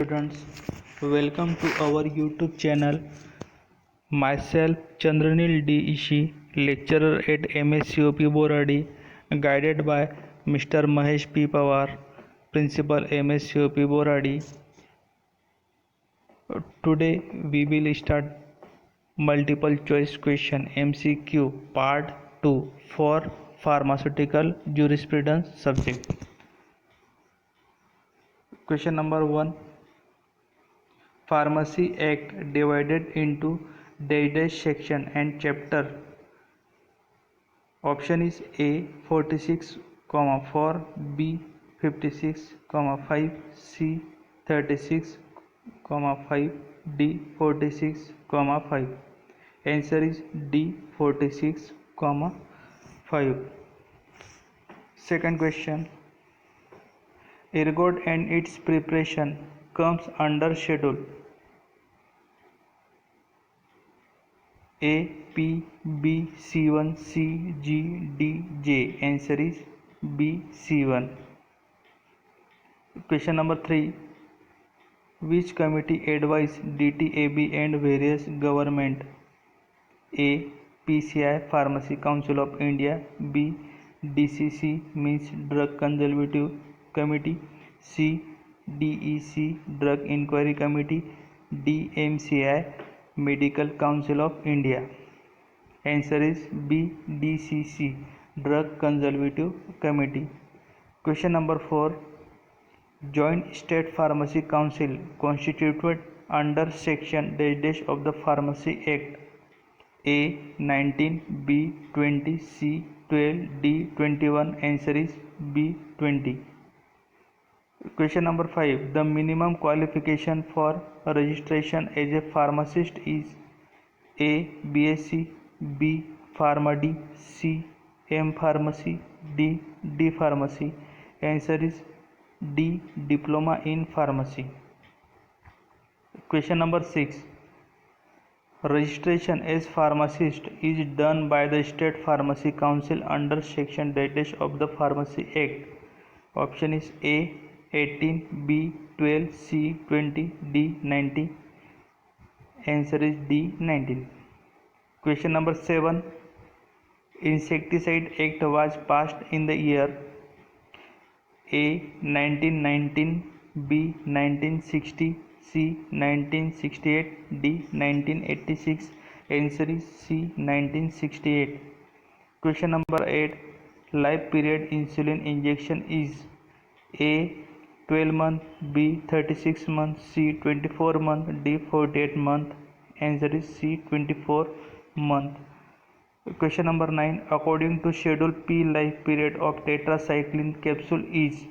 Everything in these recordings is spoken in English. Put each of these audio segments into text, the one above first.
Students, welcome to our YouTube channel. Myself Chandranil D. Ishi, lecturer at MSCOP Boradi, guided by Mr. Mahesh P. Pawar, Principal MSCOP Boradi. Today we will start multiple choice question MCQ part 2 for pharmaceutical jurisprudence subject. Question number 1. Pharmacy Act divided into dash section and chapter. Option is A 46, 4, B 56, 5, C 36, 5, D 46, 5. Answer is D 46, 5. Second question. Ergot and its preparation comes under schedule A, P, B, C1, C, G, D, J. Answer is B, C1. Question number 3. Which committee advised DTAB and various government? A, PCI Pharmacy Council of India. B, DCC means Drug Conservative Committee. C, DEC Drug Inquiry Committee. D, MCI Medical Council of India. Answer is B, DCC Drug Conservative Committee. Question number 4. Joint State Pharmacy Council constituted under section dash of the Pharmacy Act. A 19, B 20, C 12, D 21. Answer is B 20. Question number 5. The minimum qualification for registration as a pharmacist is A, BSc, B, Pharma D, C, M Pharmacy, D, D Pharmacy. Answer is D, Diploma in Pharmacy. Question number 6. Registration as pharmacist is done by the State Pharmacy Council under section dash of the Pharmacy Act. Option is A 18, B 12, C 20, D 19. Answer is D 19. Question number 7. Insecticide Act was passed in the year A 1919, B 1960, C 1968, D 1986. Answer is C 1968. Question number 8. Life period insulin injection is A 12 month, B 36 month, C 24 month, D 48 month. Answer is C 24 month. Question number 9. According to Schedule P, life period of tetracycline capsule is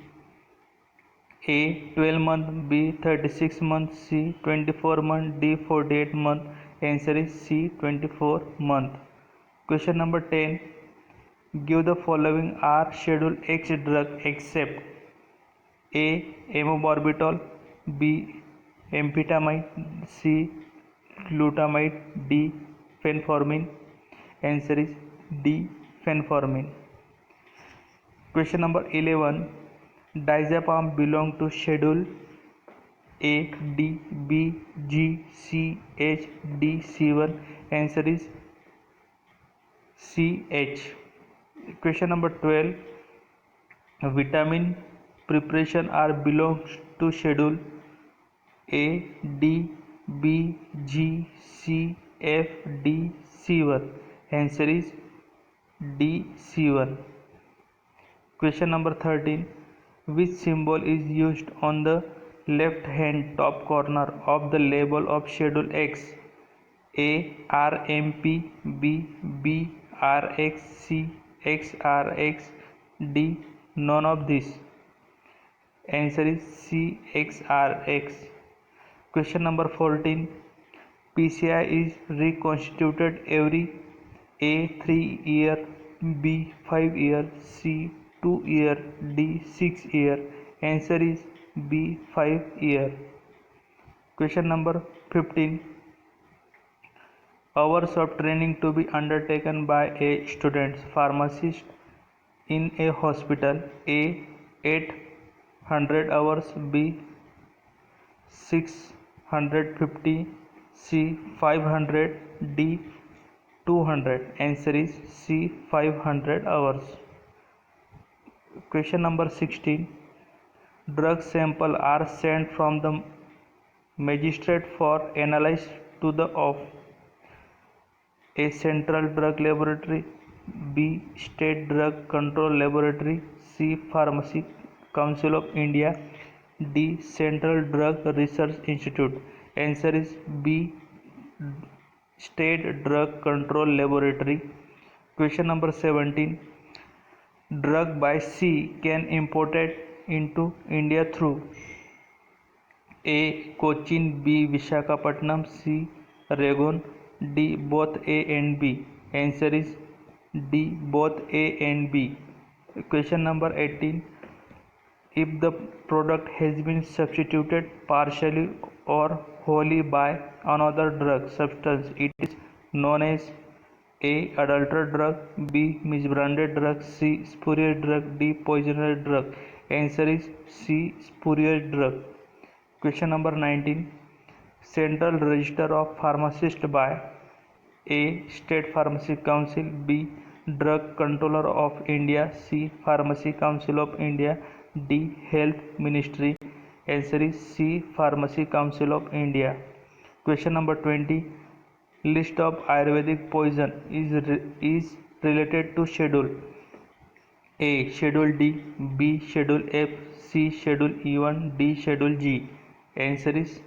A 12 month, B 36 month, C 24 month, D 48 month. Answer is C 24 month. Question number 10. Give the following are Schedule X drug except A, amobarbital, B, amphetamine, C, glutamate, D, fenformin. Answer is D, fenformin. Question number 11. Diazepam belong to Schedule A, D, B, G, C, H, D, C1. Answer is C, H. Question number 12. Vitamin preparation are belongs to Schedule A, D, B, G, C, F, D, C1. Answer is D, C1. Question number 13. Which symbol is used on the left hand top corner of the label of Schedule X? A, RMP, B, BRX, C, XRX, D, none of these. Answer is C, XRX. Question number 14. PCI is reconstituted every A 3 year, B 5 year, C 2 year, D 6 year. Answer is B 5 year. Question number 15. Hours of training to be undertaken by a student pharmacist in a hospital. A 800 hours, B 650, C 500, D 200. Answer is C 500 hours. Question number 16. Drug sample are sent from the magistrate for analysis to the of A. Central Drug Laboratory, B. State Drug Control Laboratory, C. Pharmacy Council of India, D. Central Drug Research Institute. Answer is B. State Drug Control Laboratory. Question number 17. Drug by sea can imported into India through A. Cochin, B. Visakhapatnam, C. Rangoon, D. Both A and B. Answer is D. Both A and B. Question number 18. If the product has been substituted partially or wholly by another drug substance, it is known as A. Adulterated drug, B. Misbranded drug, C. Spurious drug, D. Poisonous drug. Answer is C. Spurious drug. Question number 19. Central Register of Pharmacists by A. State Pharmacy Council, B. Drug Controller of India, C. Pharmacy Council of India, D. Health Ministry. Answer is C. Pharmacy Council of India. Question number 20. List of Ayurvedic poison is related to schedule A. Schedule D, B. Schedule F, C. Schedule E1, D. Schedule G. Answer is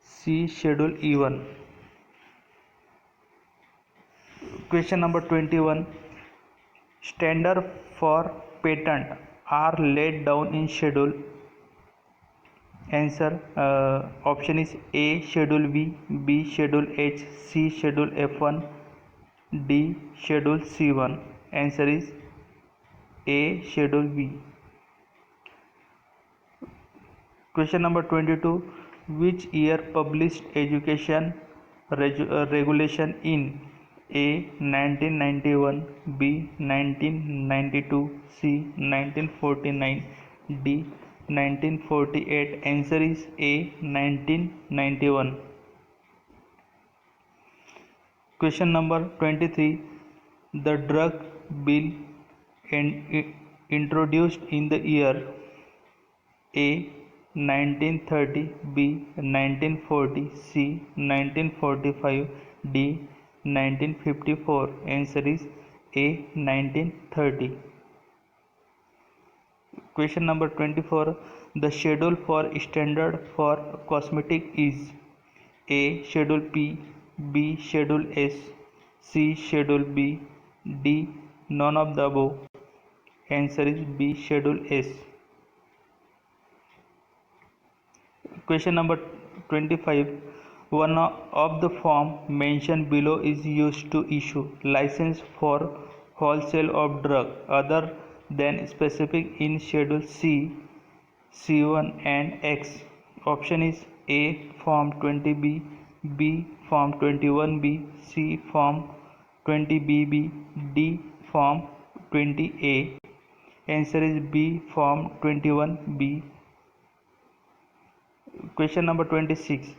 C. Schedule E1. Question number 21. Standard for patent are laid down in schedule. Answer option is A. Schedule V, B. Schedule H, C. Schedule F1, D. Schedule C1. Answer is A. Schedule V. Question number 22. Which year published education regulation in A. 1991, B. 1992, C. 1949, D. 1948. Answer is A. 1991. Question number 23. The drug bill introduced in the year A. 1930, B. 1940, C. 1945, D. 1954. Answer is A. 1930. Question number 24. The schedule for standard for cosmetic is A. Schedule P, B. Schedule S, C. Schedule B, D. None of the above. Answer is B. Schedule S. Question number 25. One of the form mentioned below is used to issue license for wholesale of drug other than specific in Schedule C, C1 and X. Option is A. Form 20B, B. Form 21B, C. Form 20BB, D. Form 20A. Answer is B. Form 21B. Question number 26.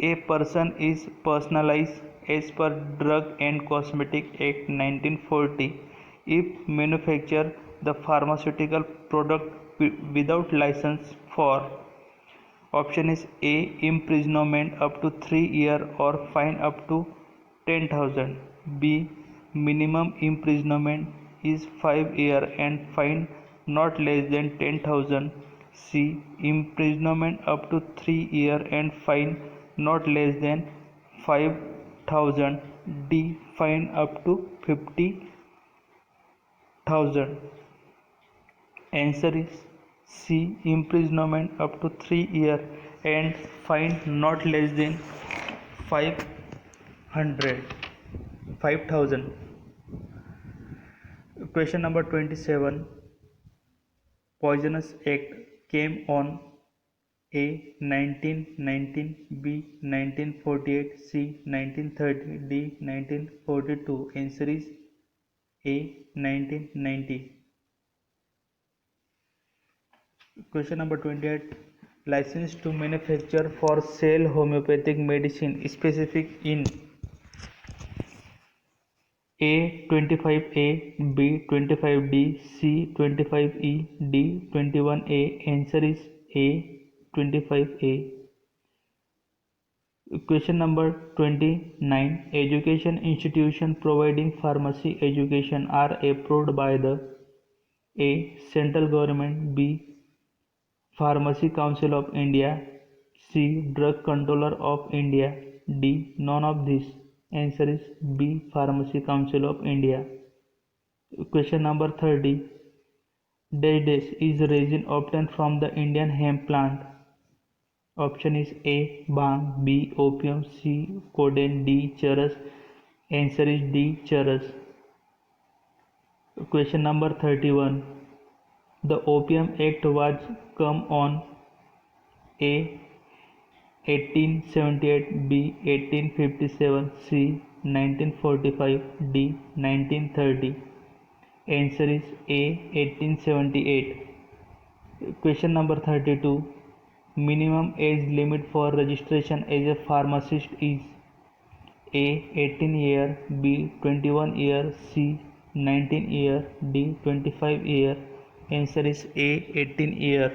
A person is personalized as per Drug and Cosmetic Act 1940 if manufacture the pharmaceutical product without license for option is A. imprisonment up to 3 years or fine up to 10,000, B. minimum imprisonment is 5 years and fine not less than 10,000, C. imprisonment up to 3 years and fine not less than 5,000, D. fine up to 50,000. Answer is C. imprisonment up to 3 years and fine not less than 5,000. Question number 27. Poisonous Act came on A. 1919, B. 1948, C. 1930, D. 1942. Answer is A. 1990. Question number 28. license to manufacture for sale homeopathic medicine specific in A 25A, B 25D, C 25E, D 21A. Answer is A 25A. Question number 29. Education institution providing pharmacy education are approved by the A. Central Government, B. Pharmacy Council of India, C. Drug Controller of India, D. None of these. Answer is B. Pharmacy Council of India. Question number 30. Dash is resin obtained from the Indian hemp plant. Option is A. Bhang, B. Opium, C. Codeine, D. Charas. Answer is D. Charas. Question number 31. The Opium Act was come on A. 1878, B. 1857, C. 1945, D. 1930. Answer is A. 1878. Question number 32. Minimum age limit for registration as a pharmacist is A. 18 year, B. 21 year, C. 19 year, D. 25 year. Answer is A. 18 year.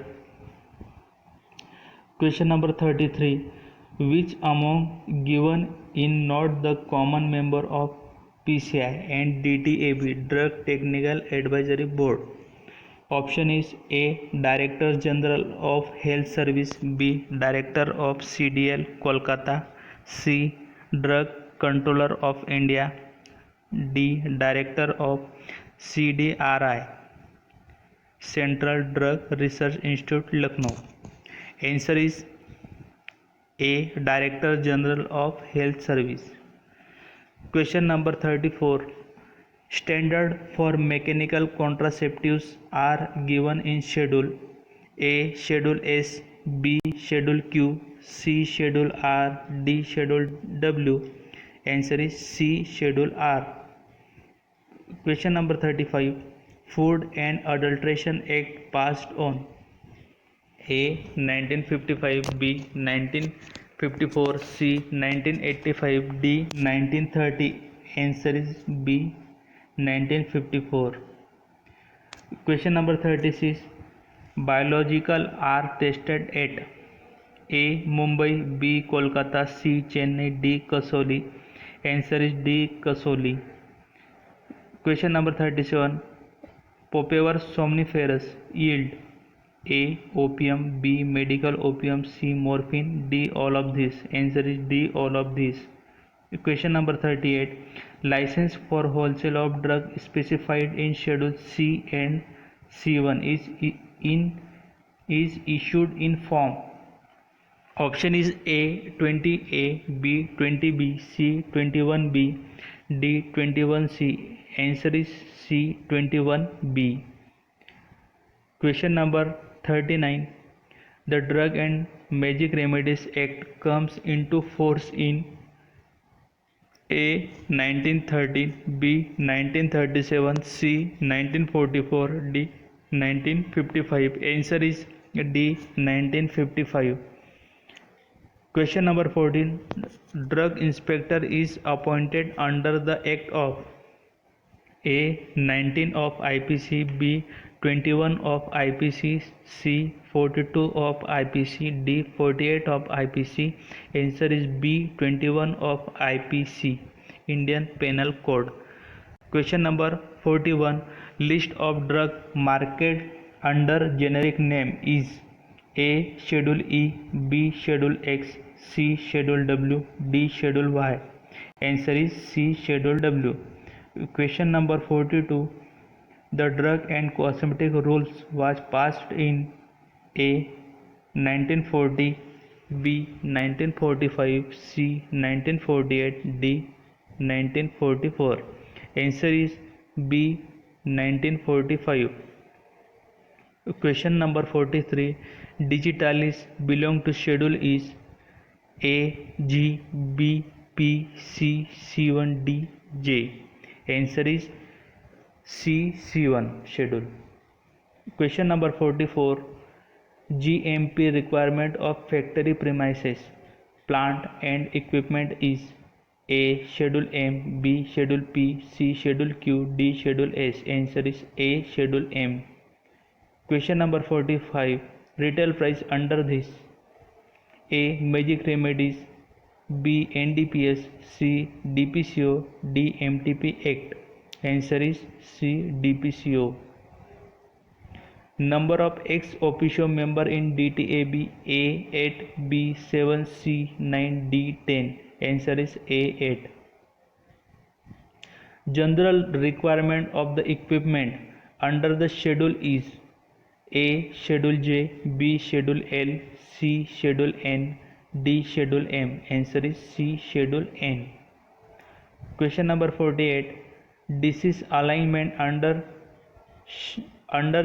Question number 33. Which among given in not the common member of PCI and DTAB Drug Technical Advisory Board? Option is A. Director General of Health Service, B. Director of CDL Kolkata, C. Drug Controller of India, D. Director of CDRI Central Drug Research Institute, Lucknow. Answer is A. Director General of Health Service. Question number 34. Standard for mechanical contraceptives are given in Schedule A. Schedule S, B. Schedule Q, C. Schedule R, D. Schedule W. Answer is C. Schedule R. Question number 35. Food and Adulteration Act passed on A. 1955, B. 1954, C. 1985, D. 1930. Answer is B. 1954. Question number 36. Biological are tested at A. Mumbai, B. Kolkata, C. Chennai, D. Kasoli. Answer is D. Kasoli. Question number 37. Papaver somniferous yield A. Opium, B. Medical opium, C. Morphine, D. All of these. Answer is D. All of these. Question number 38. License for wholesale of drug specified in Schedule C and C1 is issued in form. Option is A. 20A, B. 20B, C. 21B, D. 21C. Answer is C. 21B. Question number 39. The Drug and Magic Remedies Act comes into force in A. 1913, B. 1937, C. 1944, D. 1955. Answer is D. 1955. Question number 14. Drug inspector is appointed under the Act of A. 19 of IPC, B. 21 of IPC, C. 42 of IPC, D. 48 of IPC. Answer is B. 21 of IPC, Indian Penal Code. Question number 41. List of drug marketed under generic name is A. Schedule E, B. Schedule X, C. Schedule W, D. Schedule Y. Answer is C. Schedule W. Question number 42. The Drug and Cosmetic Rules was passed in A. 1940, B. 1945, C. 1948, D. 1944. Answer is B. 1945. Question number 43. Digitalis belong to schedule is A, G, B, P, C, C1, D, J. Answer is C, C1 schedule. Question number 44. GMP requirement of factory premises, plant and equipment is A. Schedule M, B. Schedule P, C. Schedule Q, D. Schedule S. Answer is A. Schedule M. Question number 45. Retail price under this: A. Magic remedies, B. NDPS, C. DPCO, D. MTP Act. Answer is C. DPCO. Number of ex officio member in DTAB: A8, B7, C9, D10. Answer is A8. General requirement of the equipment under the schedule is A. Schedule J, B. Schedule L, C. Schedule N, D. Schedule M. Answer is C. Schedule N. Question number 48. Disease alignment under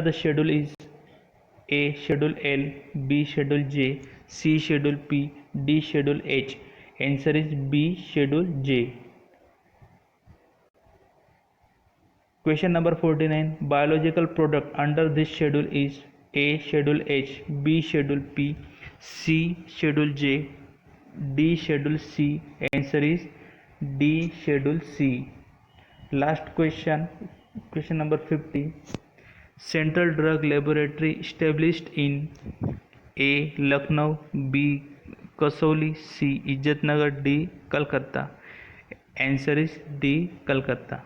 the schedule is A. Schedule L, B. Schedule J, C. Schedule P, D. Schedule H. Answer is B. Schedule J. Question number 49. Biological product under this schedule is A. Schedule H, B. Schedule P, C. Schedule J, D. Schedule C. Answer is D. Schedule C. Last question, question number 50. Central Drug Laboratory established in A. Lucknow, B. Kasauli, C. Izzatnagar, D. Calcutta. Answer is D. Calcutta.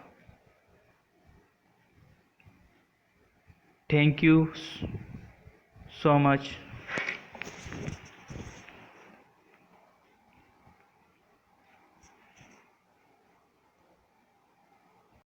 Thank you so much.